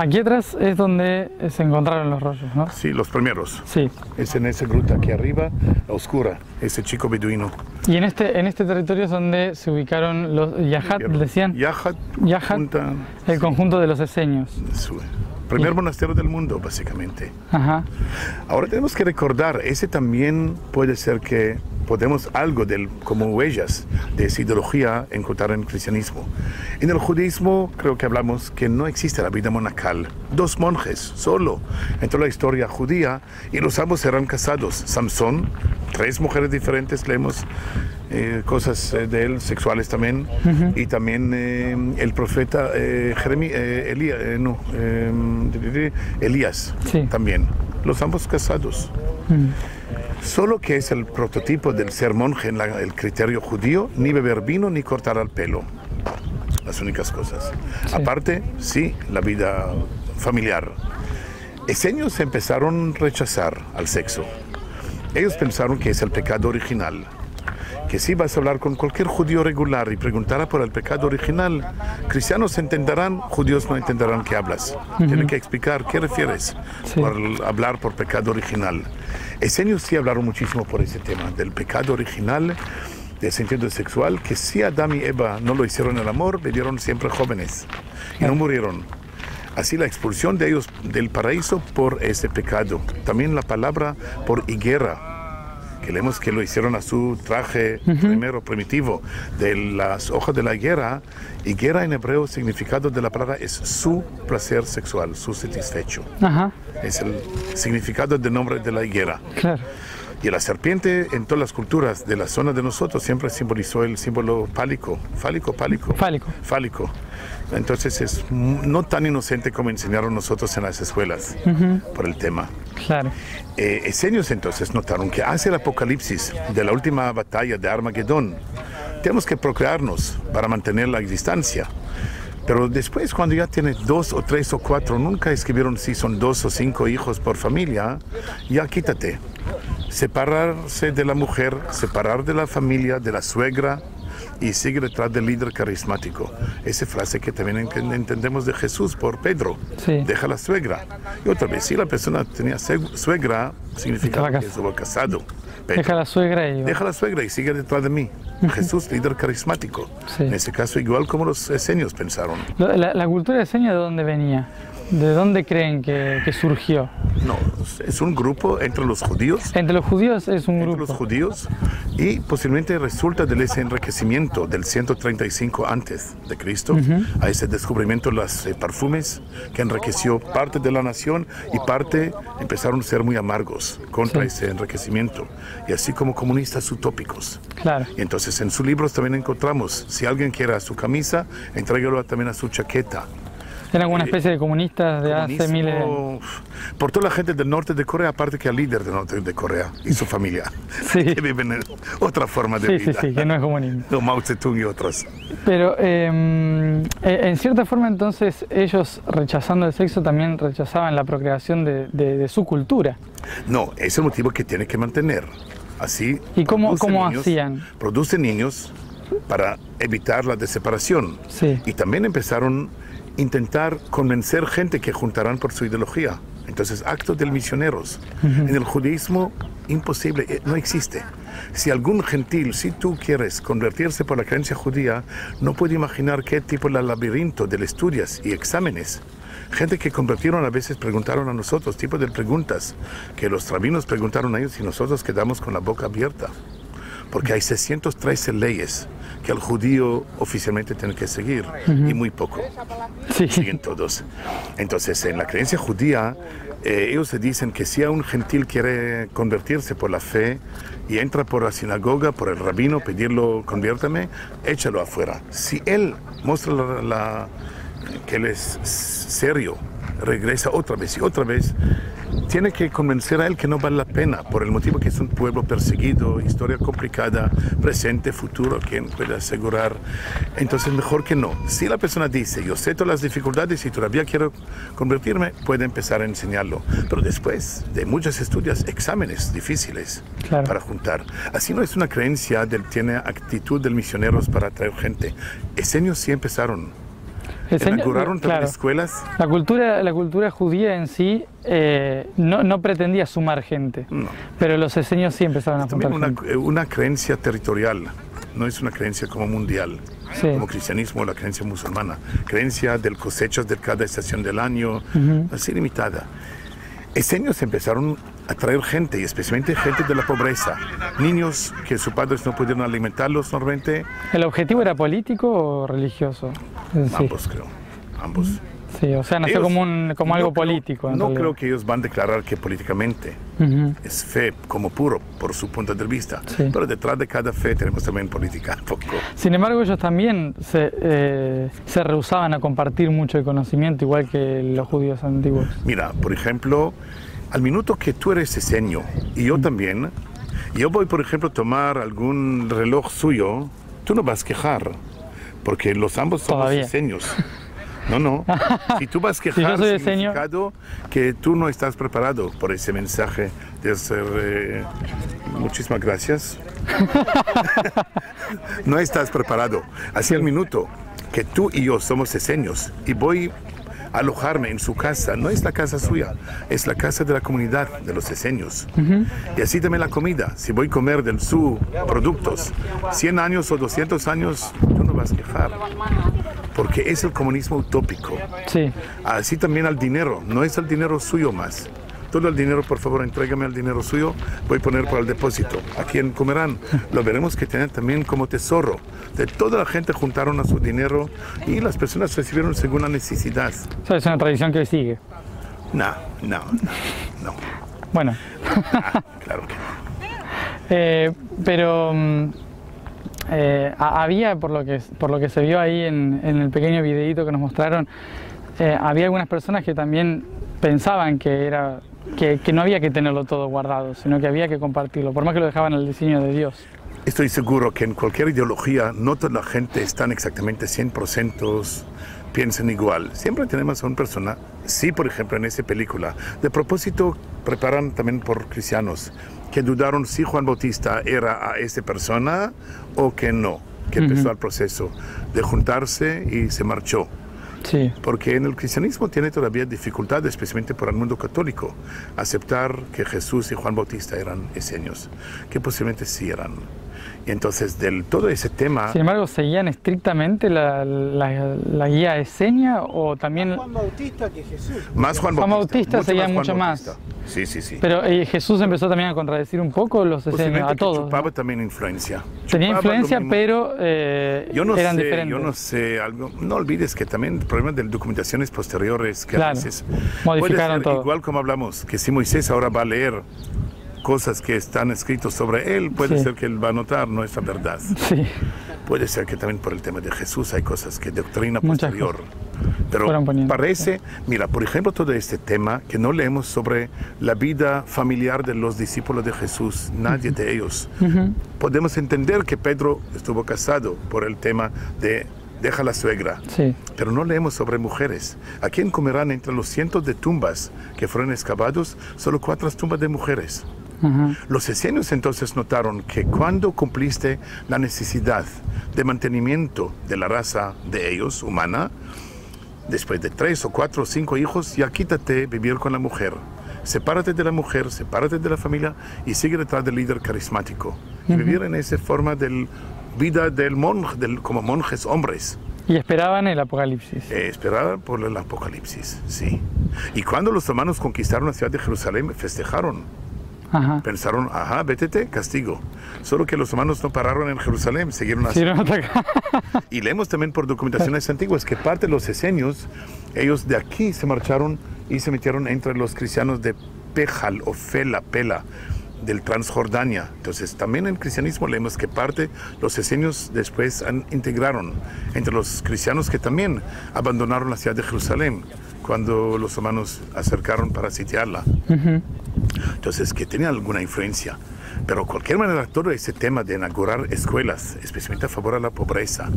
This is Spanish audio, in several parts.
Aquí atrás es donde se encontraron los rollos, ¿no? Sí, los primeros. Sí. Es en esa gruta aquí arriba, la oscura, ese chico beduino. Y en este territorio es donde se ubicaron los Yahat, decían. Yahat, el conjunto de los esenios. Primer monasterio del mundo, básicamente. Ajá. Ahora tenemos que recordar, ese también puede ser que podemos algo como huellas de esa ideología encontrar en el cristianismo. En el judaísmo creo que hablamos que no existe la vida monacal. 2 monjes, solo, en toda la historia judía, y los ambos eran casados. Samson, 3 mujeres diferentes, leemos cosas de él, sexuales también, y también el profeta Elías, sí, también, los ambos casados. Solo que es el prototipo del ser monje en el criterio judío, ni beber vino ni cortar el pelo, las únicas cosas. Sí. Aparte, sí, la vida familiar. Esenios empezaron a rechazar al sexo. Ellos pensaron que es el pecado original. Que si vas a hablar con cualquier judío regular y preguntará por el pecado original, cristianos entenderán, judíos no entenderán qué hablas. Tienen que explicar qué refieres por hablar por pecado original. Esenios sí hablaron muchísimo por ese tema, del pecado original, del sentido sexual, que si Adán y Eva no lo hicieron el amor, vivieron siempre jóvenes y no murieron. Así la expulsión de ellos del paraíso por ese pecado. También la palabra por higuera, que leemos que lo hicieron a su traje primero primitivo, de las hojas de la higuera. Higuera en hebreo, significado de la palabra es su placer sexual, su satisfecho. Ajá. Es el significado del nombre de la higuera. Claro. Y la serpiente en todas las culturas de la zona de nosotros siempre simbolizó el símbolo fálico. Fálico. Entonces es no tan inocente como enseñaron nosotros en las escuelas por el tema. Claro. Esenios entonces notaron que hacia el apocalipsis de la última batalla de Armagedón tenemos que procrearnos para mantener la distancia. Pero después, cuando ya tienes 2 o 3 o 4, nunca escribieron si son 2 o 5 hijos por familia, ya quítate. Separarse de la mujer, separar de la familia, de la suegra, y sigue detrás del líder carismático. Esa frase que también entendemos de Jesús por Pedro. Sí. Deja la suegra. Y otra vez, si la persona tenía suegra, significa que estuvo casado. Pedro. Deja la suegra y sigue detrás de mí. Jesús, líder carismático. Sí. En ese caso, igual como los esenios pensaron. ¿La cultura eseña de dónde venía? ¿De dónde creen que surgió? No, es un grupo entre los judíos. Entre los judíos es un grupo. Entre los judíos, y posiblemente resulta de ese enriquecimiento del 135 antes de Cristo, a ese descubrimiento de los perfumes que enriqueció parte de la nación, y parte empezaron a ser muy amargos contra ese enriquecimiento, y así como comunistas utópicos. Claro. Y entonces en sus libros también encontramos, si alguien quiere su camisa, entrégalo también a su chaqueta. ¿Eran alguna especie de comunistas de hace miles de años? Por toda la gente del norte de Corea, aparte que al líder del norte de Corea y su familia, que viven en otra forma de vida. Sí, que no es comunismo. No, Mao Zedong y otros. Pero en cierta forma entonces ellos, rechazando el sexo, también rechazaban la procreación de su cultura. No, es el motivo que tiene que mantener. Así. ¿Y cómo hacían? Producen niños para evitar la separación. Sí. Y también empezaron intentar convencer gente que juntarán por su ideología. Entonces, actos de misioneros. En el judaísmo, imposible, no existe. Si algún gentil, si tú quieres convertirse por la creencia judía, no puede imaginar qué tipo de laberinto de estudios y exámenes. Gente que convirtieron a veces preguntaron a nosotros, tipo de preguntas que los rabinos preguntaron a ellos y nosotros quedamos con la boca abierta. Porque hay 613 leyes que el judío oficialmente tiene que seguir, y muy poco. Siguen todos. Entonces, en la creencia judía, ellos se dicen que si a un gentil quiere convertirse por la fe y entra por la sinagoga, por el rabino, pedirlo, conviértame, échalo afuera. Si él muestra que él es serio, regresa otra vez y otra vez, tiene que convencer a él que no vale la pena, por el motivo que es un pueblo perseguido, historia complicada, presente, futuro, ¿quién puede asegurar? Entonces mejor que no. Si la persona dice, yo sé todas las dificultades y todavía quiero convertirme, puede empezar a enseñarlo. Pero después de muchos estudios, exámenes difíciles para juntar. Así no es una creencia, tiene actitud de misioneros para atraer gente. Esenios sí empezaron. Inauguraron también escuelas. La cultura judía en sí no pretendía sumar gente, No. pero los esenios sí empezaron a juntar También gente. una creencia territorial, no es una creencia como mundial, Sí. como cristianismo o la creencia musulmana. Creencia del cosechas de cada estación del año, así limitada. Esenios empezaron a traer gente, y especialmente gente de la pobreza. Niños que sus padres no pudieron alimentarlos normalmente. ¿El objetivo era político o religioso? Sí. Ambos, creo. Ambos. Sí, o sea, nació Ellos- como algo no creo- político. en No realidad. creo que ellos van a declarar que políticamente Ujú. es fe como puro, por su punto de vista. Sí. Pero detrás de cada fe tenemos también política, un poco. Sin embargo, ellos también se rehusaban a compartir mucho el conocimiento, igual que los judíos antiguos. Mira, por ejemplo, al minuto que tú eres esenio y yo también, yo voy, por ejemplo, a tomar algún reloj suyo, tú no vas a quejar, porque los ambos somos Todavía. esenios. No. Si tú vas a Si yo quejar, soy esenio- significado que tú no estás preparado por ese mensaje de hacer... muchísimas gracias. No estás preparado. Así al minuto que tú y yo somos esenios y voy a alojarme en su casa, no es la casa suya, es la casa de la comunidad de los esenios. Y así también la comida. Si voy a comer de sus productos 100 años o 200 años, tú no vas a quejar. Porque es el comunismo utópico. Sí, Así también al dinero, no es el dinero suyo más. Todo el dinero, por favor, entrégame el dinero suyo, voy a poner para el depósito. Aquí en Comerán lo veremos que tener también como tesoro. De toda la gente juntaron a su dinero y las personas recibieron según la necesidad. o sea, es una tradición que hoy sigue. No. Bueno, Claro que no. pero había, por lo que se vio ahí en el pequeño videíto que nos mostraron, había algunas personas que también pensaban que no había que tenerlo todo guardado, sino que había que compartirlo, por más que lo dejaban al diseño de Dios. Estoy seguro que en cualquier ideología no toda la gente están exactamente 100% piensan igual. Siempre tenemos a una persona, sí, por ejemplo, en esa película, de propósito preparan también por cristianos, que dudaron si Juan Bautista era a esa persona o que no, que empezó el proceso de juntarse y se marchó. Sí, Porque en el cristianismo tiene todavía dificultad, especialmente por el mundo católico, aceptar que Jesús y Juan Bautista eran esenios, que posiblemente sí eran. Y entonces, todo ese tema... sin embargo, ¿seguían estrictamente la guía esenia o también...? Juan Bautista que Jesús. Más Juan Juan Bautista. Bautista seguía Juan mucho Bautista. más. Sí. Pero Jesús empezó también a contradecir un poco los esenios, Posiblemente a que todos, chupaba ¿no? también influencia. Tenía Chupaba influencia, lo mismo. pero eran Yo diferentes. no sé algo. No olvides que también el problema de documentaciones posteriores que Claro, a veces modificaron puede ser todo. igual como hablamos, que si Moisés ahora va a leer cosas que están escritas sobre él, puede Sí. ser que él va a notar no es la verdad. Sí, Puede ser que también por el tema de Jesús hay cosas que doctrina Muchas posterior. fueron Pero poniendo, parece, mira, por ejemplo, todo este tema que no leemos sobre la vida familiar de los discípulos de Jesús, nadie de ellos. Podemos entender que Pedro estuvo casado por el tema de deja la suegra. sí, Pero no leemos sobre mujeres. Aquí en Comerán, entre los cientos de tumbas que fueron excavados, solo 4 tumbas de mujeres. ajá, Los esenios entonces notaron que cuando cumpliste la necesidad de mantenimiento de la raza de ellos, humana, después de 3 o 4 o 5 hijos, ya quítate vivir con la mujer. Sepárate de la mujer, sepárate de la familia y sigue detrás del líder carismático. Y vivir en esa forma de vida del monje, como monjes hombres. y esperaban el apocalipsis. Esperar por el apocalipsis, sí. Y cuando los romanos conquistaron la ciudad de Jerusalén, festejaron. Ajá, Pensaron, ajá, vétete, castigo. Solo que los romanos no pararon en Jerusalén, siguieron así. sí, no atacaban. Y leemos también por documentaciones antiguas que parte de los esenios, ellos de aquí se marcharon y se metieron entre los cristianos de Pejal o Pela, del Transjordania. Entonces, también en el cristianismo leemos que parte los esenios después integraron entre los cristianos que también abandonaron la ciudad de Jerusalén cuando los romanos acercaron para sitiarla. Entonces, que tenía alguna influencia. Pero de cualquier manera, todo ese tema de inaugurar escuelas, especialmente a favor de la pobreza,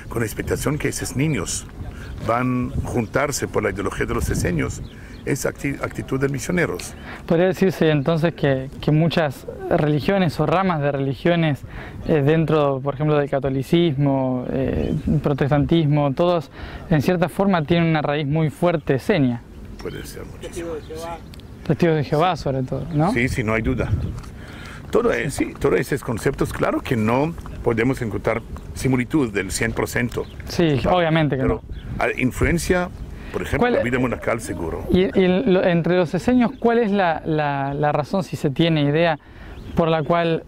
con la expectación que esos niños van a juntarse por la ideología de los esenios, esa actitud de misioneros. Podría decirse entonces que muchas religiones o ramas de religiones dentro, por ejemplo, del catolicismo, protestantismo, todos en cierta forma tienen una raíz muy fuerte seña. Puede ser muchísimo. Testigos de Jehová sobre todo, ¿no? Sí, sí, no hay duda. Todos esos conceptos, claro que no podemos encontrar similitud del 100%. Sí, obviamente que pero no. Influencia, por ejemplo, la vida monacal seguro. Y entre los eseños, ¿cuál es la razón, si se tiene idea, por la cual,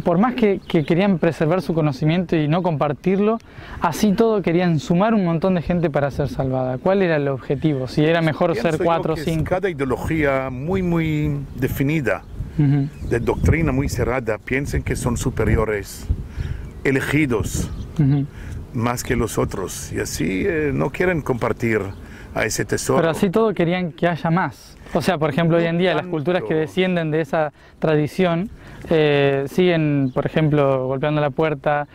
por más que querían preservar su conocimiento y no compartirlo, así todo querían sumar un montón de gente para ser salvada? ¿Cuál era el objetivo? Si era mejor ser 4 o 5. Cada ideología muy definida, de doctrina muy cerrada, piensan que son superiores, elegidos, más que los otros, y así no quieren compartir a ese tesoro. Pero así todo querían que haya más. O sea, por ejemplo, hoy en día las culturas que descienden de esa tradición siguen, por ejemplo, golpeando la puerta,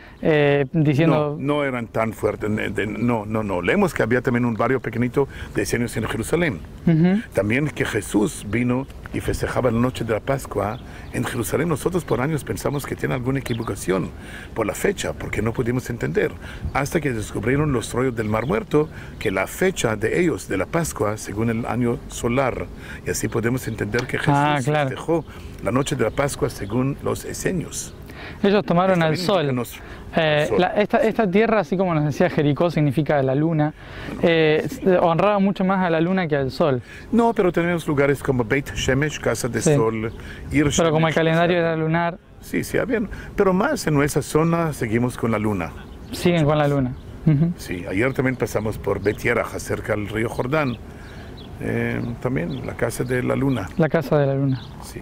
diciendo... No eran tan fuertes, no. Leemos que había también un barrio pequeñito de esenios en Jerusalén. También que Jesús vino y festejaba la noche de la Pascua en Jerusalén. Nosotros por años pensamos que tiene alguna equivocación por la fecha, porque no pudimos entender, hasta que descubrieron los rollos del Mar Muerto, que la fecha de ellos, de la Pascua, según el año solar, y así podemos entender que Jesús festejó la noche de la Pascua según los esenios. Ellos tomaron al sol. Esta tierra, así como nos decía Jericó, significa la luna. Honraba mucho más a la luna que al sol. No, pero tenemos lugares como Beit Shemesh, Casa de Sol, Ir Shemesh. Pero como el calendario era lunar. Sí, habían. Pero más en nuestra zona seguimos con la luna. Siguen con la luna. Sí, ayer también pasamos por Bet Yerach, cerca del río Jordán. También la Casa de la Luna. La Casa de la Luna. Sí.